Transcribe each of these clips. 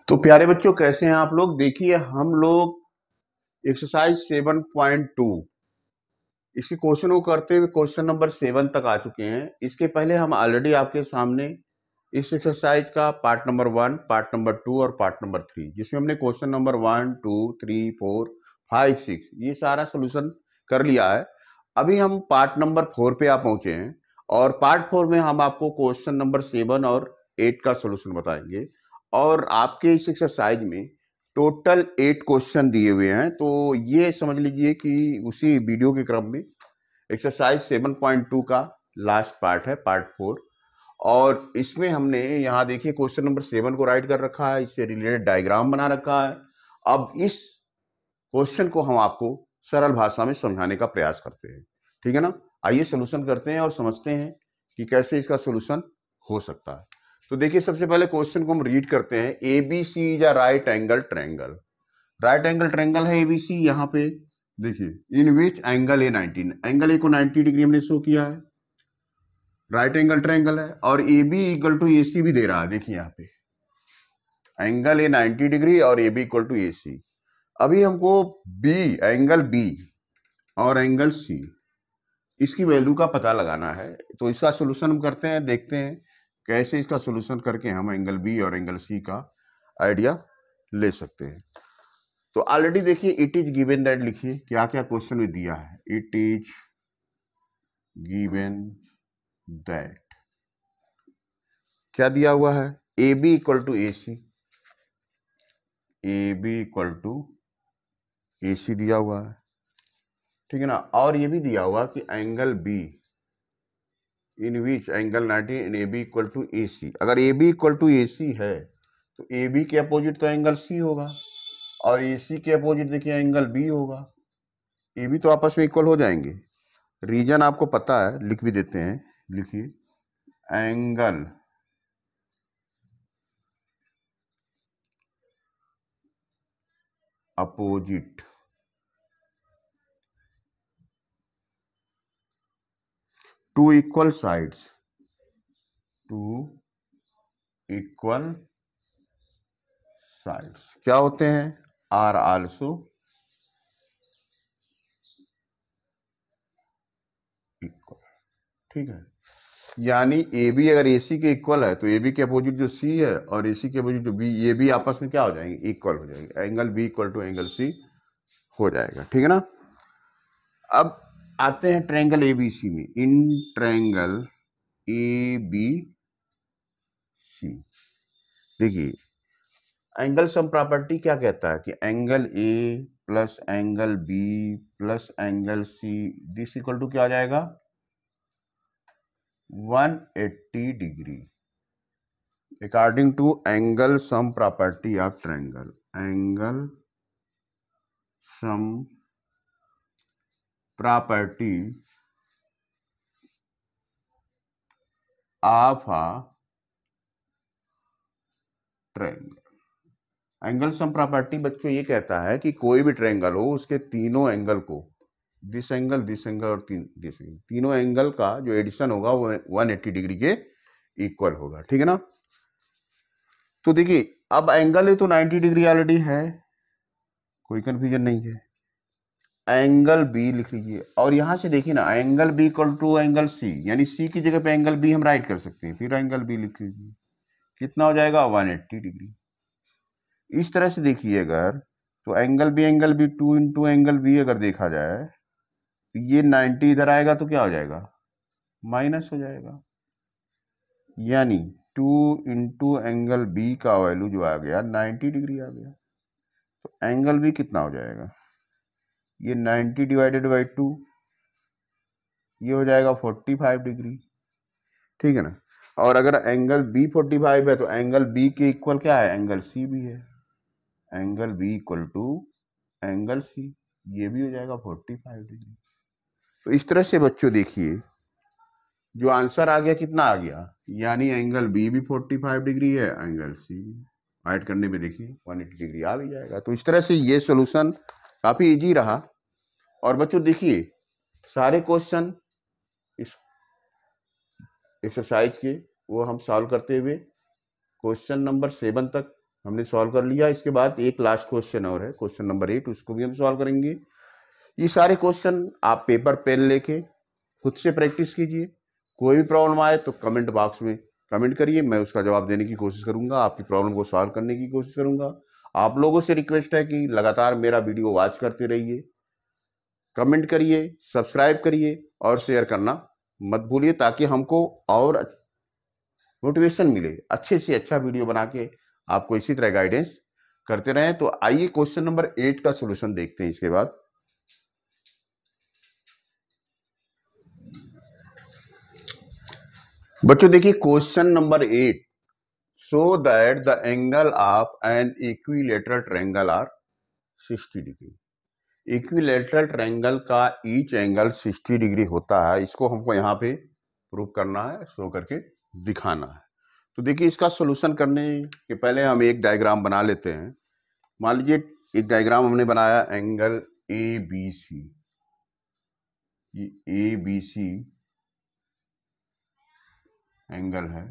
तो प्यारे बच्चों, कैसे हैं आप लोग? देखिए, हम लोग एक्सरसाइज 7.2 इसके क्वेश्चन को करते हुए क्वेश्चन नंबर 7 तक आ चुके हैं। इसके पहले हम ऑलरेडी आपके सामने इस एक्सरसाइज का पार्ट नंबर 1, पार्ट नंबर 2 और पार्ट नंबर 3, जिसमें हमने क्वेश्चन नंबर 1, 2, 3, 4, 5, 6 ये सारा सोल्यूशन कर लिया है। अभी हम पार्ट नंबर 4 पे आप पहुंचे हैं और पार्ट 4 में हम आपको क्वेश्चन नंबर 7 और 8 का सोल्यूशन बताएंगे। और आपके इस एक्सरसाइज में टोटल 8 क्वेश्चन दिए हुए हैं, तो ये समझ लीजिए कि उसी वीडियो के क्रम में एक्सरसाइज 7.2 का लास्ट पार्ट है, पार्ट 4। और इसमें हमने यहाँ देखिए क्वेश्चन नंबर 7 को राइट कर रखा है, इससे रिलेटेड डायग्राम बना रखा है। अब इस क्वेश्चन को हम आपको सरल भाषा में समझाने का प्रयास करते हैं, ठीक है ना? आइए सोल्यूशन करते हैं और समझते हैं कि कैसे इसका सोल्यूशन हो सकता है। तो देखिए, सबसे पहले क्वेश्चन को हम रीड करते हैं। A B C is a right angle triangle. Right angle triangle है एबीसी। यहाँ पे देखिए, इन which angle A 90, angle A को 90 डिग्री हमने शो किया है। राइट एंगल ट्रायंगल है और ए बी इक्वल टू ए सी भी दे रहा है। देखिए यहाँ पे एंगल ए 90 डिग्री और ए बी इक्वल टू ए सी। अभी हमको बी, एंगल बी और एंगल सी, इसकी वैल्यू का पता लगाना है। तो इसका सोल्यूशन हम करते हैं, देखते हैं कैसे इसका सोल्यूशन करके हम एंगल बी और एंगल सी का आइडिया ले सकते हैं। तो ऑलरेडी देखिए, इट इज गिवन दैट, लिखिए क्या क्या क्वेश्चन में दिया है। इट इज गिवन दैट, क्या दिया हुआ है? A B equal to A C, A B equal to A C दिया हुआ है, ठीक है ना? और ये भी दिया हुआ कि angle B in which angle 90 in A B equal to A C. अगर A B equal to A C है तो ए बी के अपोजिट तो एंगल सी होगा और ए सी के अपोजिट देखिए एंगल बी होगा। ये भी तो आपस में इक्वल हो जाएंगे। रीजन आपको पता है, लिख भी देते हैं। लिखिए angle opposite to equal sides, two equal sides क्या होते हैं? आर आल्सो इक्वल, ठीक है? यानी ए बी अगर ए सी के इक्वल है तो ए बी के अपोजिट जो सी है और ए सी के अपोजिट जो बी, ये भी आपस में क्या हो जाएंगे? इक्वल हो जाएंगे। Angle B equal to angle C हो जाएगा, ठीक है ना? अब आते हैं ट्रायंगल ए बी सी में। इन ट्रायंगल ए बी सी देखिए, एंगल सम प्रॉपर्टी क्या कहता है कि angle A plus angle B plus angle C, this equal to क्या आ जाएगा? 180 degree, according to angle sum property of triangle. Angle sum property of a triangle. Angle sum property बच्चों ये कहता है कि कोई भी ट्रायंगल हो, उसके तीनों एंगल को, दिस एंगल और दिस एंगल, तीनों एंगल का जो एडिशन होगा वो 180 डिग्री के इक्वल होगा, ठीक है ना? तो देखिए, अब एंगल है तो 90 डिग्री ऑलरेडी है, कोई कंफ्यूजन नहीं है। एंगल बी लिख लीजिए और यहां से देखिए ना, angle B equal to angle C, यानी सी की जगह पे एंगल बी हम राइट कर सकते हैं। फिर एंगल बी लिख लीजिए, कितना हो जाएगा? 180 डिग्री। इस तरह से देखिए, अगर तो angle B 2 into angle B अगर देखा जाए तो ये 90 इधर आएगा तो क्या हो जाएगा? माइनस हो जाएगा। यानी 2 इंटू एंगल बी का वैल्यू जो आ गया 90 डिग्री आ गया। तो एंगल बी कितना हो जाएगा? ये 90 डिवाइडेड बाई 2, ये हो जाएगा 45 डिग्री, ठीक है ना? और अगर एंगल बी 45 है तो एंगल बी के इक्वल क्या है? एंगल सी भी है। Angle B equal to angle C, ये भी हो जाएगा 45 डिग्री। तो इस तरह से बच्चों देखिए, जो आंसर आ गया कितना आ गया? यानी एंगल बी भी 45 डिग्री है, एंगल सी भी। ऐड करने में देखिए 180 डिग्री आ भी जाएगा। तो इस तरह से ये सॉल्यूशन काफी इजी रहा। और बच्चों देखिए, सारे क्वेश्चन इस एक्सरसाइज के वो हम सॉल्व करते हुए क्वेश्चन नंबर 7 तक हमने सॉल्व कर लिया। इसके बाद एक लास्ट क्वेश्चन और है, क्वेश्चन नंबर 8, उसको भी हम सॉल्व करेंगे। ये सारे क्वेश्चन आप पेपर पेन लेके खुद से प्रैक्टिस कीजिए। कोई भी प्रॉब्लम आए तो कमेंट बॉक्स में कमेंट करिए, मैं उसका जवाब देने की कोशिश करूंगा, आपकी प्रॉब्लम को सॉल्व करने की कोशिश करूंगा। आप लोगों से रिक्वेस्ट है कि लगातार मेरा वीडियो वॉच करते रहिए, कमेंट करिए, सब्सक्राइब करिए और शेयर करना मत भूलिए, ताकि हमको और मोटिवेशन मिले, अच्छे से अच्छा वीडियो बना के आपको इसी तरह गाइडेंस करते रहें। तो आइए क्वेश्चन नंबर 8 का सॉल्यूशन देखते हैं। इसके बाद बच्चों देखिए question number 8, show that the angle of an equilateral triangle are 60 degree. Equilateral triangle का ईच एंगल 60 डिग्री होता है, इसको हमको यहाँ पे प्रूव करना है, शो करके दिखाना है। तो देखिए इसका सॉल्यूशन करने के पहले हम एक डायग्राम बना लेते हैं। मान लीजिए एक डायग्राम हमने बनाया एंगल ए बी सी, ये ए बी सी एंगल है,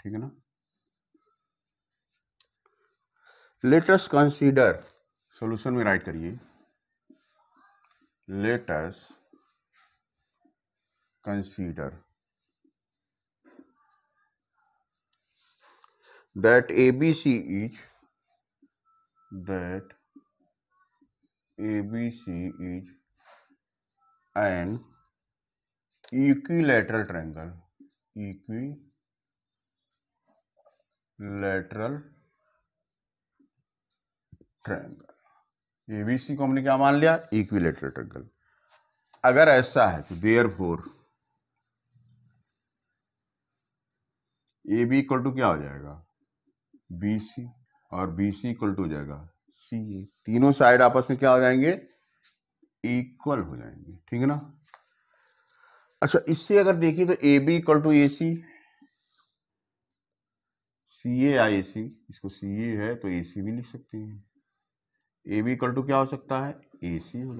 ठीक है ना। लेट अस कंसीडर, सॉल्यूशन में राइट करिए, let us consider that ABC is an equilateral triangle, ABC को हमने क्या मान लिया, इक्विलेटरल ट्रायंगल। अगर ऐसा है तो देयरफॉर AB इक्वल टू क्या हो जाएगा, BC, और BC इक्वल टू हो जाएगा CA। तीनों साइड आपस में क्या हो जाएंगे, इक्वल हो जाएंगे, ठीक है ना। अच्छा इससे अगर देखिए तो AB equal to AC, CA या AC, इसको CA है तो AC भी लिख सकते हैं। AB इक्वल टू क्या हो सकता है, AC हो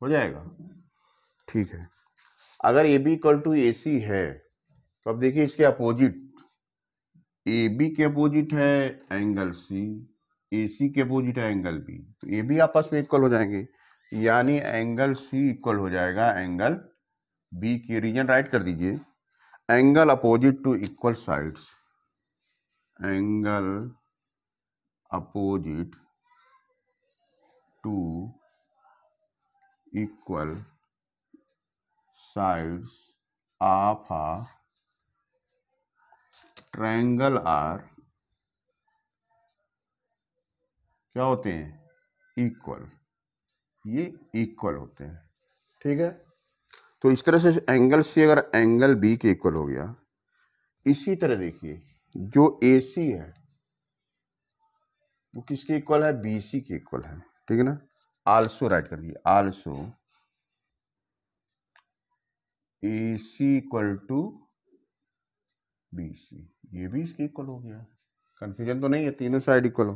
जाएगा, ठीक है। अगर AB इक्वल टू AC है तो अब देखिए इसके अपोजिट, AB के अपोजिट है एंगल C, AC के अपोजिट है एंगल B, तो ये भी आपस में इक्वल हो जाएंगे, यानी एंगल C इक्वल हो जाएगा एंगल B की। रीजन राइट कर दीजिए, angle opposite to equal sides, angle opposite to equal sides of a triangle are क्या होते हैं, इक्वल, ये इक्वल होते हैं, ठीक है। तो इस तरह से एंगल सी अगर एंगल बी के इक्वल हो गया, इसी तरह देखिए जो AC है वो किसके इक्वल है, BC के इक्वल है, ठीक है ना। आल्सो राइट कर दिए, also AC equal to BC, ये भी इसके इक्वल हो गया। कंफ्यूजन तो नहीं है, तीनों साइड इक्वल हो।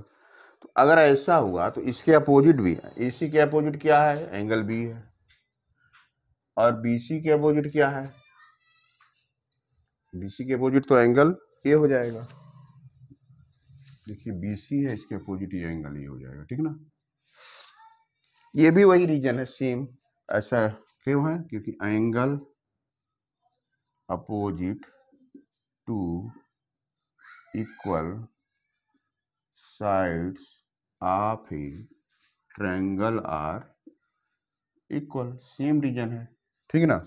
तो अगर ऐसा हुआ तो इसके अपोजिट भी है, AC के अपोजिट क्या है, एंगल B है, और BC के अपोजिट क्या है, BC के अपोजिट तो एंगल A हो जाएगा। देखिए BC है, इसके अपोजिट ये एंगल A हो जाएगा, ठीक ना। ये भी वही रीजन है सेम, ऐसा क्यों है, क्योंकि angle opposite to equal sides of a triangle are equal, same reason है, ठीक है ना।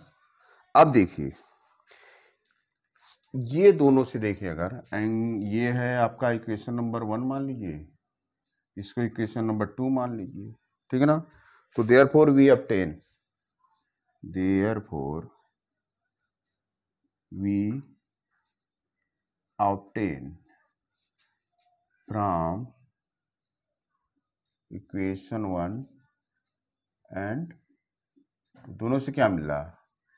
अब देखिए ये दोनों से देखिए, अगर ये है आपका इक्वेशन नंबर 1 मान लीजिए, इसको इक्वेशन नंबर 2 मान लीजिए, ठीक है ना। तो therefore we obtain from equation 1 and दोनों से क्या मिला,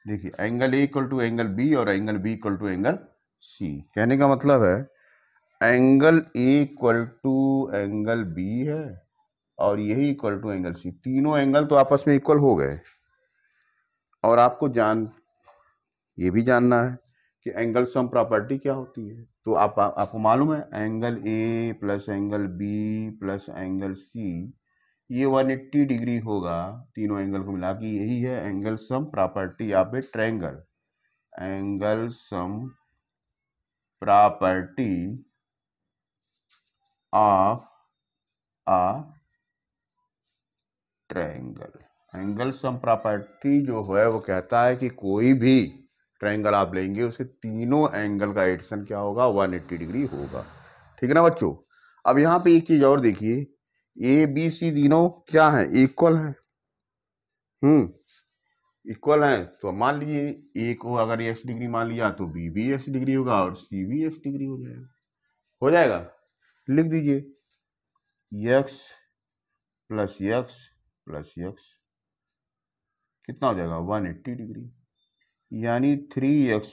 देखिए angle A equal to angle B और angle B equal to angle C। कहने का मतलब है angle A equal to angle B है और यही इक्वल टू एंगल C, तीनों एंगल तो आपस में इक्वल हो गए। और आपको ये भी जानना है कि एंगल सम प्रॉपर्टी क्या होती है। तो आपको मालूम है angle A plus angle B plus angle C ये 180 डिग्री होगा, तीनों एंगल को मिला के यही है angle sum property of a triangle. Angle sum property of a triangle. Angle sum property जो है वो कहता है कि कोई भी ट्रायंगल आप लेंगे उसके तीनों एंगल का एडिशन क्या होगा, 180 डिग्री होगा। ठीक है ना बच्चों। अब यहाँ पे एक चीज और देखिए, ए बी सी तीनों क्या है, इक्वल है। इक्वल है तो मान लीजिए ए को अगर एक्स डिग्री मान लिया तो बी भी एक्स डिग्री होगा और सी भी एक्स डिग्री हो जाएगा। हो जाएगा, लिख दीजिए x plus x plus x कितना हो जाएगा 180 डिग्री, यानी 3x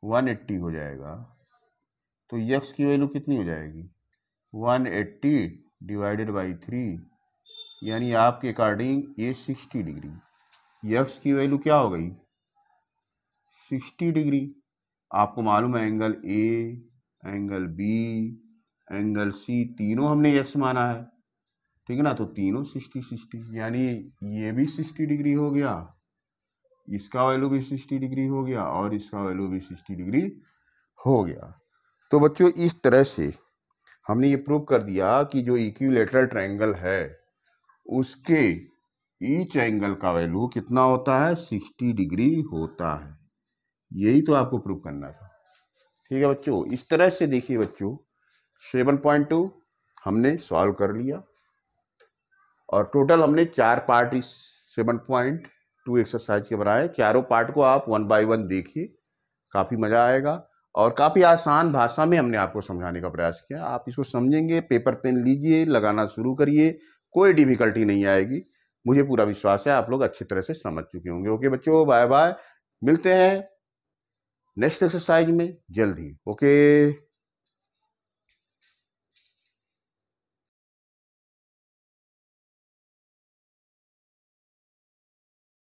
180 हो जाएगा। तो x की वैल्यू कितनी हो जाएगी 180 डिवाइडेड बाई 3, यानी आपके अकॉर्डिंग ये 60 डिग्री। x की वैल्यू क्या हो गई 60 डिग्री। आपको मालूम है angle A angle B angle C तीनों हमने x माना है, ठीक है ना। तो तीनों 60 60, यानी ये भी 60 डिग्री हो गया, इसका वैल्यू भी 60 डिग्री हो गया और इसका वैल्यू भी 60 डिग्री हो गया। तो बच्चों इस तरह से हमने ये प्रूव कर दिया कि जो इक्विलैटरल ट्रायंगल है उसके ईच एंगल का वैल्यू कितना होता है 60 डिग्री होता है। यही तो आपको प्रूव करना था। ठीक है बच्चों, इस तरह से देखिए बच्चों 7.2 हमने सॉल्व कर लिया और टोटल हमने 4 पार्ट इस 7.2 एक्सरसाइज के बनाए। चारों पार्ट को आप 1 बाय 1 देखिए, काफ़ी मज़ा आएगा और काफ़ी आसान भाषा में हमने आपको समझाने का प्रयास किया। आप इसको समझेंगे, पेपर पेन लीजिए, लगाना शुरू करिए, कोई डिफिकल्टी नहीं आएगी। मुझे पूरा विश्वास है आप लोग अच्छी तरह से समझ चुके होंगे। ओके बच्चों, बाय बाय, मिलते हैं नेक्स्ट एक्सरसाइज में जल्द ही। ओके।